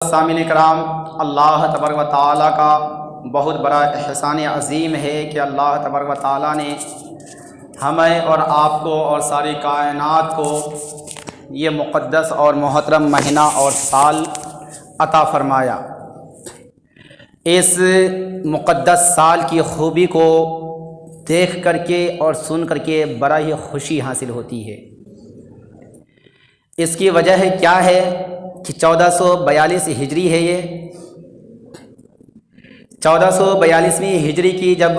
سامعین کرام، اللہ تبارک و تعالیٰ کا بہت بڑا احسان عظیم ہے کہ اللہ تبارک و تعالیٰ نے ہمیں اور آپ کو اور ساری کائنات کو یہ مقدس اور محترم مہینہ اور سال عطا فرمایا۔ اس مقدس سال کی خوبی کو دیکھ کر کے اور سن کر کے بڑا ہی خوشی حاصل ہوتی ہے۔ اس کی وجہ کیا ہے کہ 1442 ہجری ہے۔ یہ 1442ویں ہجری کی جب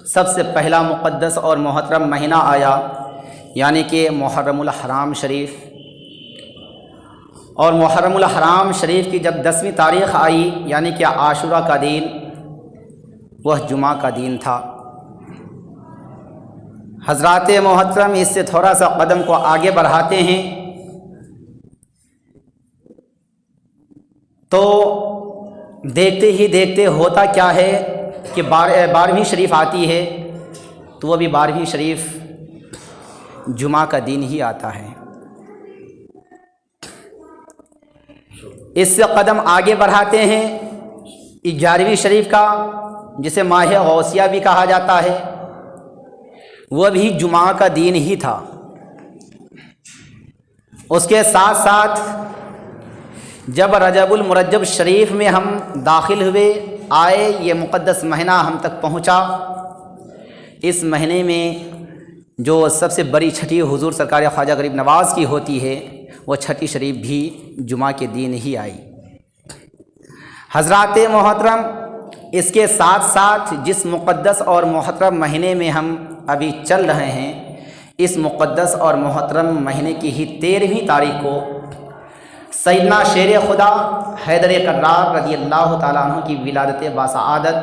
سب سے پہلا مقدس اور محترم مہینہ آیا، یعنی کہ محرم الحرام شریف، اور محرم الحرام شریف کی جب 10ویں تاریخ آئی، یعنی کہ عاشورہ کا دن، وہ جمعہ کا دن تھا۔ حضرات محترم، اس سے تھوڑا سا قدم کو آگے بڑھاتے ہیں تو دیکھتے ہی دیکھتے ہوتا کیا ہے کہ 12ویں شریف آتی ہے، تو وہ بھی 12ویں شریف جمعہ کا دن ہی آتا ہے۔ اس سے قدم آگے بڑھاتے ہیں 11ویں شریف کا، جسے ماہ غوثیہ بھی کہا جاتا ہے، وہ بھی جمعہ کا دن ہی تھا۔ اس کے ساتھ ساتھ جب رجب المرجب شریف میں ہم داخل ہوئے، آئے، یہ مقدس مہینہ ہم تک پہنچا، اس مہینے میں جو سب سے بڑی چھٹی حضور سرکار خواجہ غریب نواز کی ہوتی ہے، وہ چھٹی شریف بھی جمعہ کے دن ہی آئی۔ حضرات محترم، اس کے ساتھ ساتھ جس مقدس اور محترم مہینے میں ہم ابھی چل رہے ہیں، اس مقدس اور محترم مہینے کی ہی 13ویں تاریخ کو سیدنا شیر خدا حیدر کرار رضی اللہ تعالیٰ عنہ کی ولادت باسعادت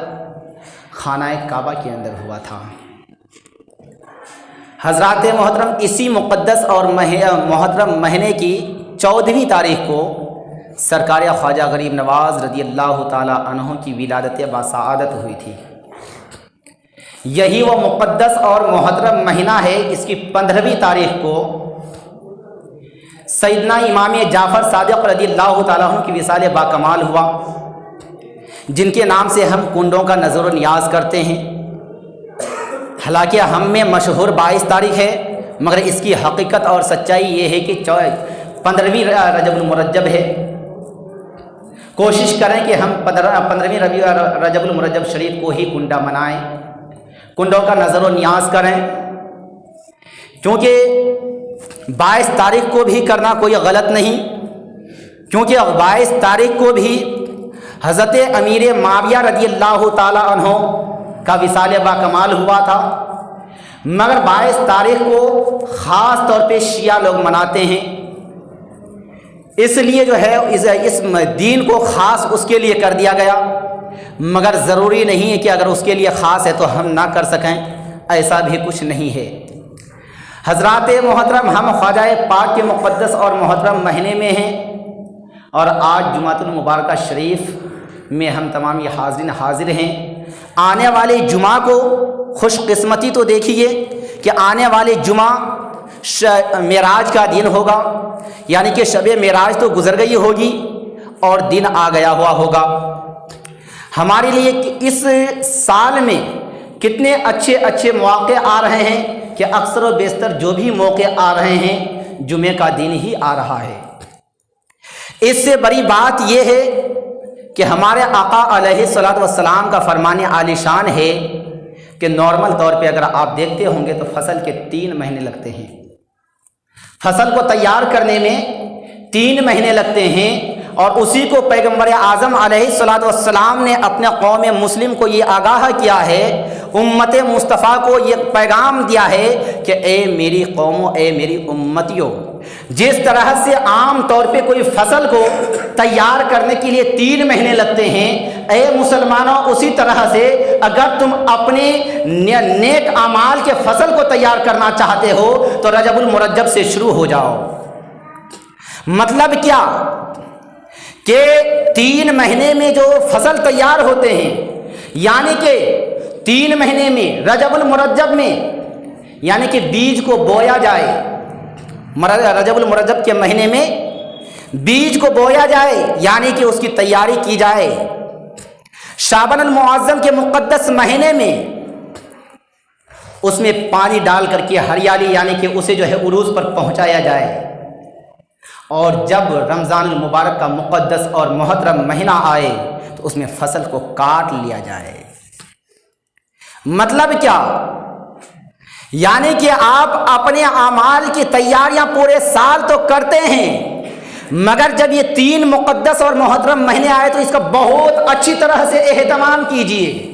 خانہ کعبہ کے اندر ہوا تھا۔ حضرات محترم، اسی مقدس اور محترم مہینے کی 14ویں تاریخ کو سرکار خواجہ غریب نواز رضی اللہ تعالیٰ عنہ کی ولادت باسعادت ہوئی تھی۔ یہی وہ مقدس اور محترم مہینہ ہے۔ اس کی 15ویں تاریخ کو سیدنا امام جعفر صادق رضی اللہ تعالیٰ عنہ کی وصال باکمال ہوا، جن کے نام سے ہم کنڈوں کا نظر و نیاز کرتے ہیں۔ حالانکہ ہم میں مشہور 22 تاریخ ہے، مگر اس کی حقیقت اور سچائی یہ ہے کہ 15ویں رجب المرجب ہے۔ کوشش کریں کہ ہم 15ویں رجب المرجب شریف کو ہی کنڈا منائیں، کنڈوں کا نظر و نیاز کریں، کیونکہ 22 تاریخ کو بھی کرنا کوئی غلط نہیں، کیونکہ 22 تاریخ کو بھی حضرت امیر معاویہ رضی اللہ تعالیٰ عنہ کا وصال باکمال ہوا تھا، مگر 22 تاریخ کو خاص طور پہ شیعہ لوگ مناتے ہیں۔ اس لیے جو ہے اس دین کو خاص اس کے لیے کر دیا گیا، مگر ضروری نہیں ہے کہ اگر اس کے لیے خاص ہے تو ہم نہ کر سکیں، ایسا بھی کچھ نہیں ہے۔ حضرات محترم، ہم خواجہ پاک کے مقدس اور محترم مہینے میں ہیں، اور آج جمعۃ المبارکہ شریف میں ہم تمام یہ حاضرین حاضر ہیں۔ آنے والے جمعہ کو خوش قسمتی تو دیکھیے کہ آنے والے جمعہ معراج کا دن ہوگا، یعنی کہ شب معراج تو گزر گئی ہوگی اور دن آ گیا ہوا ہوگا۔ ہمارے لیے اس سال میں کتنے اچھے اچھے مواقع آ رہے ہیں کہ اکثر و بیشتر جو بھی موقع آ رہے ہیں، جمعے کا دن ہی آ رہا ہے۔ اس سے بڑی بات یہ ہے کہ ہمارے آقا علیہ الصلوۃ والسلام کا فرمان عالی شان ہے کہ نارمل طور پہ اگر آپ دیکھتے ہوں گے تو فصل کے 3 مہینے لگتے ہیں، فصل کو تیار کرنے میں 3 مہینے لگتے ہیں، اور اسی کو پیغمبر اعظم علیہ الصلوۃ والسلام نے اپنے قوم مسلم کو یہ آگاہ کیا ہے، امت مصطفیٰ کو یہ پیغام دیا ہے کہ اے میری قوم، اے میری امتیوں، جس طرح سے عام طور پہ کوئی فصل کو تیار کرنے کے لیے 3 مہینے لگتے ہیں، اے مسلمانوں، اسی طرح سے اگر تم اپنے نیک اعمال کے فصل کو تیار کرنا چاہتے ہو تو رجب المرجب سے شروع ہو جاؤ۔ مطلب کیا کہ 3 مہینے میں جو فصل تیار ہوتے ہیں، یعنی کہ 3 مہینے میں رجب المرجب میں، یعنی کہ بیج کو بویا جائے، رجب المرجب کے مہینے میں बीज को बोया जाए, यानी कि उसकी तैयारी की जाए। शाबान अल मुअज्जम के मुक़द्दस महीने में उसमें पानी डाल करके हरियाली, यानी कि उसे जो है उरूज पर पहुंचाया जाए। और जब रमज़ान अल मुबारक का मुक़द्दस और मोहतरम महीना आए तो उसमें फसल को काट लिया जाए। मतलब क्या? यानी कि आप अपने अमाल की तैयारियां पूरे साल तो करते हैं, मगर जब ये 3 मुक़द्दस और मोहतरम महीने आए तो इसका बहुत अच्छी तरह से एहतमाम कीजिए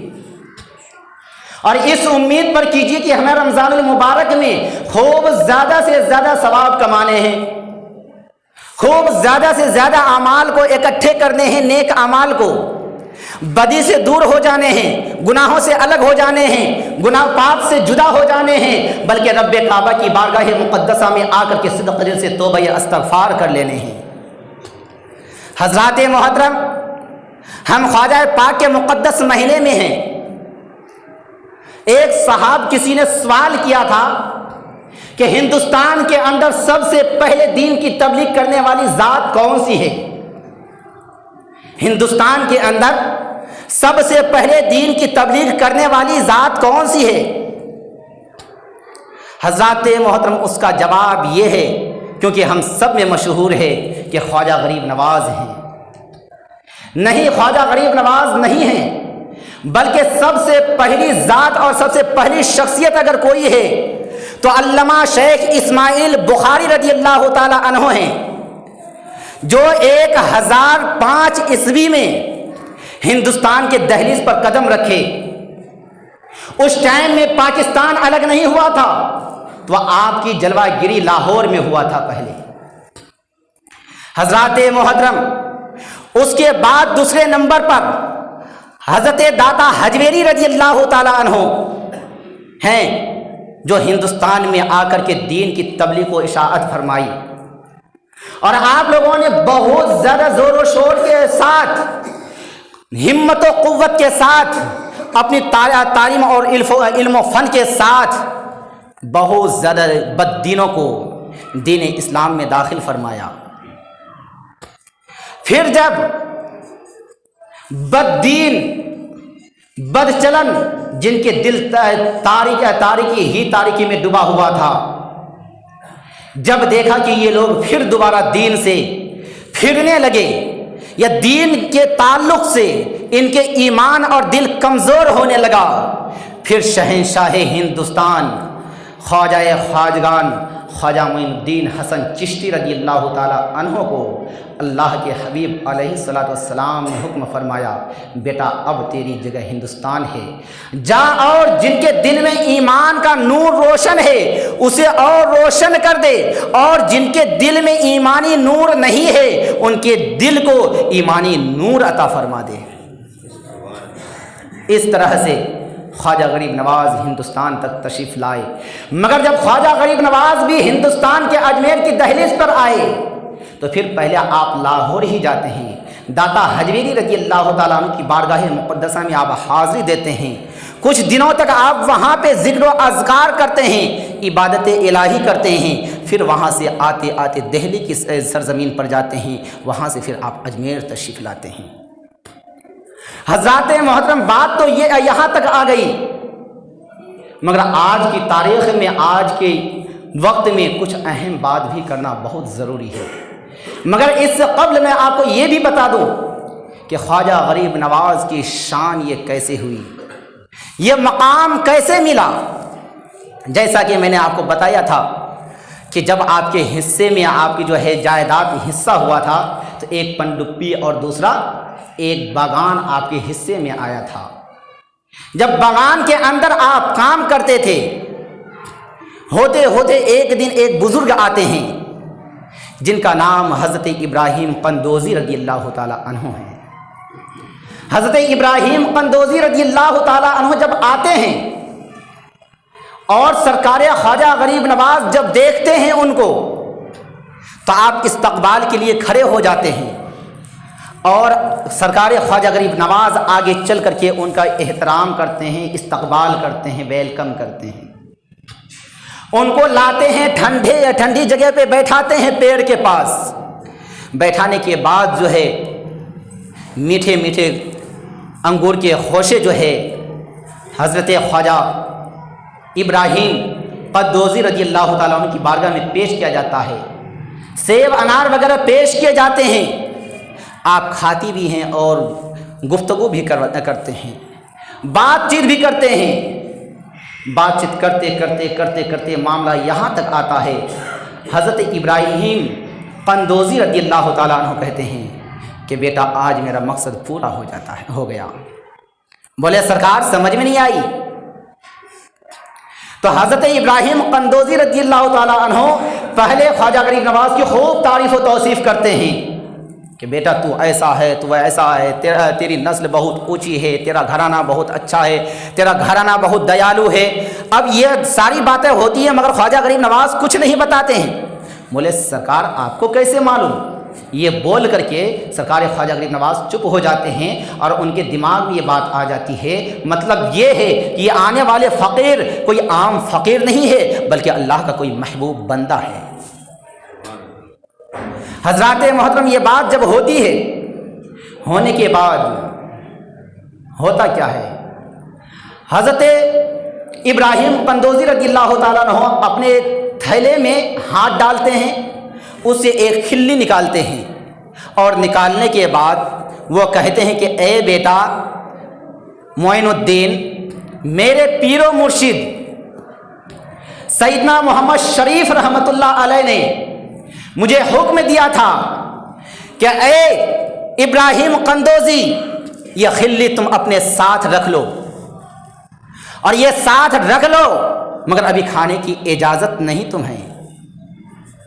और इस उम्मीद पर कीजिए कि हमें रमज़ान अल मुबारक में खूब ज़्यादा से ज़्यादा सवाब कमाने हैं, खूब ज़्यादा से ज़्यादा अमाल को इकट्ठे करने हैं, नेक अमाल को, बदी से दूर हो जाने हैं, गुनाहों से अलग हो जाने हैं, गुनाह पाप से जुदा हो जाने हैं, बल्कि रब्बे काबा की बारगाह मुक़द्दसा में आकर के सिद्क़ दिल से तौबा इस्तग़फ़ार कर लेने हैं। हज़रात मोहतरम, हम ख्वाजा पाक के मुक़द्दस महीने में हैं। एक साहब किसी ने सवाल किया था कि हिंदुस्तान के अंदर सबसे पहले दीन की तबलीग करने वाली ज़ात कौन सी है? हिंदुस्तान के अंदर सबसे पहले दीन की तबलीग करने वाली ज़ात कौन सी है? हज़रात मोहतरम, उसका जवाब ये है, क्योंकि हम सब में मशहूर है कि ख्वाजा गरीब नवाज हैं। नहीं, ख्वाजा गरीब नवाज नहीं है, बल्कि सबसे पहली ज़ात और सबसे पहली शख्सियत अगर कोई है तो अल्लामा शेख इस्माइल बुखारी रज़ियल्लाहु ताला अन्हु हैं, जो 1005 ईस्वी में हिंदुस्तान के दहलीज पर कदम रखे। उस टाइम में पाकिस्तान अलग नहीं हुआ था, तो आपकी जलवागिरी लाहौर में हुआ था पहले। हज़रात मोहतरम, उसके बाद दूसरे नंबर पर हज़रत दाता हजवेरी रज़ियल्लाहु ताला अन्हु हैं, जो हिंदुस्तान में आकर के दीन की तबलीग को इशाअत फरमाई। और आप लोगों ने बहुत ज़्यादा ज़ोर शोर के साथ, हिम्मत और क़ुव्वत के साथ, अपनी तालीम और इल्म फ़न के साथ बहुत ज़्यादा बददीनों को दीन इस्लाम में दाखिल फरमाया। फिर जब बददीन, बदचलन, जिनके दिल तारीकी में डूबा हुआ था, जब देखा कि ये लोग फिर दोबारा दीन से फिरने लगे या दीन के ताल्लुक से इनके ईमान और दिल कमज़ोर होने लगा, फिर शहंशाह हिंदुस्तान ख्वाजा ख्वाजगान ख्वाजा मोइनुद्दीन हसन चिश्ती रज़ियल्लाहु ताला अन्हु को अल्लाह के हबीब अलैहिस्सलातु वस्सलाम ने हुक्म फरमाया, बेटा अब तेरी जगह हिंदुस्तान है, जा और जिनके दिल में ईमान का नूर रोशन है उसे और रोशन कर दे, और जिनके दिल में ईमानी नूर नहीं है उनके दिल को ईमानी नूर अता फरमा दे। इस तरह से ख्वाजा गरीब नवाज हिंदुस्तान तक तशरीफ़ लाए। मगर जब ख्वाजा गरीब नवाज भी हिंदुस्तान के अजमेर की दहलीज पर आए तो फिर पहले आप लाहौर ही जाते हैं, दाता हजवेरी रज़ियल्लाहु ताला अन्हु की बारगाह मुक़द्दसा में आप हाज़िरी देते हैं। कुछ दिनों तक आप वहाँ पे ज़िक्र व अज़कार करते हैं, इबादत इलाही करते हैं। फिर वहाँ से आते आते दिल्ली की सरज़मीन पर जाते हैं, वहाँ से फिर आप अजमेर तशरीफ़ लाते हैं। हज़रात मोहतरम, बात तो ये यहाँ तक आ गई, मगर आज की तारीख़ में, आज के वक्त में कुछ अहम बात भी करना बहुत ज़रूरी है। मगर इससे क़ब्ल मैं आपको ये भी बता दूँ कि ख्वाजा गरीब नवाज़ की शान ये कैसे हुई, ये मकाम कैसे मिला। जैसा कि मैंने आपको बताया था कि जब आपके हिस्से में आपकी जो है जायदाद हिस्सा हुआ था, तो एक पनडुब्बी और दूसरा एक बागान आपके हिस्से में आया था। जब बागान के अंदर आप काम करते थे, होते होते एक दिन एक बुजुर्ग आते हैं जिनका नाम हज़रत इब्राहिम कंदोज़ी रज़ियल्लाहु ताला अन्हु है। हज़रत इब्राहिम कंदोज़ी रज़ियल्लाहु ताला अन्हु जब आते हैं और सरकार ख्वाजा गरीब नवाज जब देखते हैं उनको, तो आप इस्तकबाल के लिए खड़े हो जाते हैं और सरकार ख्वाजा गरीब नवाज आगे चल करके उनका एहतराम करते हैं, इस्तकबाल करते हैं, वेलकम करते हैं। उनको लाते हैं ठंडी जगह पे बैठाते हैं पेड़ के पास, बैठाने के बाद जो है मीठे मीठे अंगूर के खोशे जो है हज़रत ख्वाजा इब्राहीम क़द्दोसी रज़ी अल्लाह ताला अन्हु की बारगाह में पेश किया जाता है। सेब अनार वगैरह पेश किए जाते हैं। आप खाती भी हैं और गुफ्तगू भी करते हैं, बातचीत भी करते हैं। बातचीत करते करते करते करते मामला यहाँ तक आता है, हज़रत इब्राहीम क़द्दोसी रज़ी अल्लाह ताला अन्हु कहते हैं कि बेटा आज मेरा मकसद पूरा हो गया। बोले सरकार समझ में नहीं आई। तो हज़रत इब्राहीम क़द्दोसी रज़ी अल्लाह ताला अन्हु पहले ख्वाजा गरीब नवाज़ की खूब तारीफ़ व तौसीफ़ करते हैं कि बेटा तू ऐसा है, तू ऐसा है, तेरी नस्ल बहुत ऊंची है, तेरा घराना बहुत अच्छा है, तेरा घराना बहुत दयालु है। अब ये सारी बातें होती हैं मगर ख्वाजा गरीब नवाज़ कुछ नहीं बताते हैं। बोले सरकार आपको कैसे मालूम? ये बोल करके सरकार ख्वाजा गरीब नवाज़ चुप हो जाते हैं और उनके दिमाग में ये बात आ जाती है, मतलब ये है कि ये आने वाले फ़कीर कोई आम फ़कीर नहीं है बल्कि अल्लाह का कोई महबूब बंदा है। हज़रात मोहतरम ये बात जब होती है, होने के बाद होता क्या है, हज़रत इब्राहीम क़द्दोसी रज़ियल्लाहु ताला अन्हु अपने थैले में हाथ डालते हैं, उससे एक खिल्ली निकालते हैं और निकालने के बाद वो कहते हैं कि ए बेटा मोइनुद्दीन, मेरे पीरो मुर्शिद सैयदना मोहम्मद शरीफ रहमतुल्लाह अलैह ने मुझे हुक्म दिया था कि ए इब्राहीम क़द्दोसी, ये खिल्ली तुम अपने साथ रख लो और ये साथ रख लो, मगर अभी खाने की इजाज़त नहीं तुम्हें,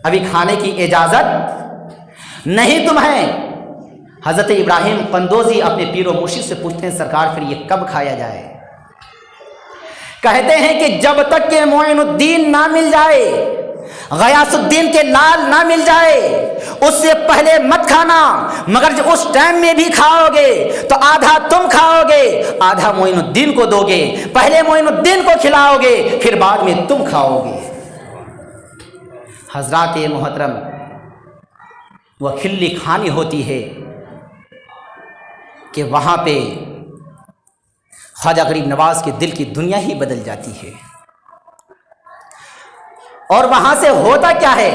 अभी खाने की इजाज़त नहीं तुम्हें। हज़रत इब्राहीम क़द्दोसी अपने पीरो मुर्शिद से पूछते हैं सरकार फिर ये कब खाया जाए? कहते हैं कि जब तक के मोइनुद्दीन ना मिल जाए, गयासुद्दीन के लाल ना मिल जाए, उससे पहले मत खाना, मगर जब उस टाइम में भी खाओगे तो आधा तुम खाओगे, आधा मोइनुद्दीन को दोगे, पहले मोइनुद्दीन को खिलाओगे फिर बाद में तुम खाओगे। हज़रात मोहतरम, वह खिल्ली खानी होती है कि वहाँ पे ख्वाजा गरीब नवाज़ के दिल की दुनिया ही बदल जाती है। और वहाँ से होता क्या है,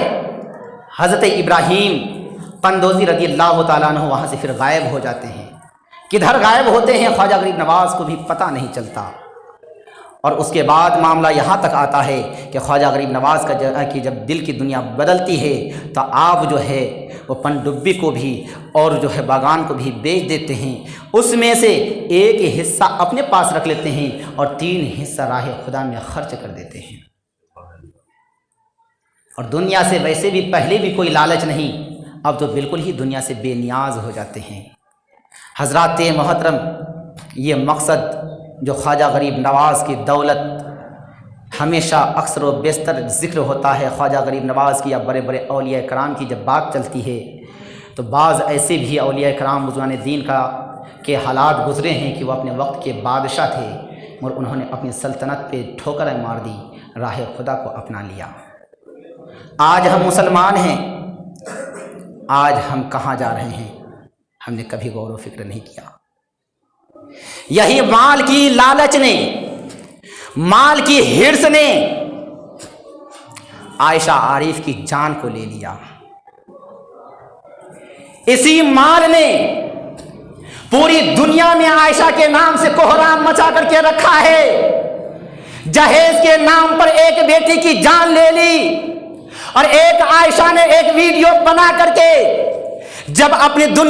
हज़रत इब्राहीम क़द्दोसी रज़ियल्लाहु ताला अन्हु वहाँ से फिर गायब हो जाते हैं। किधर गायब होते हैं ख्वाजा गरीब नवाज़ को भी पता नहीं चलता। और उसके बाद मामला यहाँ तक आता है कि ख्वाजा गरीब नवाज़ की जब दिल की दुनिया बदलती है तो आप जो है वो पनडुब्बी को भी और जो है बागान को भी बेच देते हैं, उसमें से एक हिस्सा अपने पास रख लेते हैं और 3 हिस्सा राह खुदा में खर्च कर देते हैं। और दुनिया से वैसे भी पहले भी कोई लालच नहीं, अब तो बिल्कुल ही दुनिया से बेनियाज हो जाते हैं। हज़रात मोहतरम, ये मकसद जो ख्वाजा गरीब नवाज़ की दौलत हमेशा अक्सर व बेशतर ज़िक्र होता है ख्वाजा गरीब नवाज़ की या बड़े बड़े औलिया कराम की जब बात चलती है तो बाज़ ऐसे भी औलिया कराम बुज़ुर्गान दीन के हालात गुज़रे हैं कि वह अपने वक्त के बादशाह थे और उन्होंने अपनी सल्तनत पे ठोकरें मार दी, राह खुदा को अपना लिया। आज हम मुसलमान हैं, आज हम कहाँ जा रहे हैं हमने कभी गौर व फिक्र नहीं किया। यही माल की लालच ने, माल की हिर्स ने आयशा आरिफ की जान को ले लिया। इसी माल ने पूरी दुनिया में आयशा के नाम से कोहराम मचा करके रखा है। जहेज के नाम पर एक बेटी की जान ले ली और एक आयशा ने एक वीडियो बना करके जब अपनी दुनिया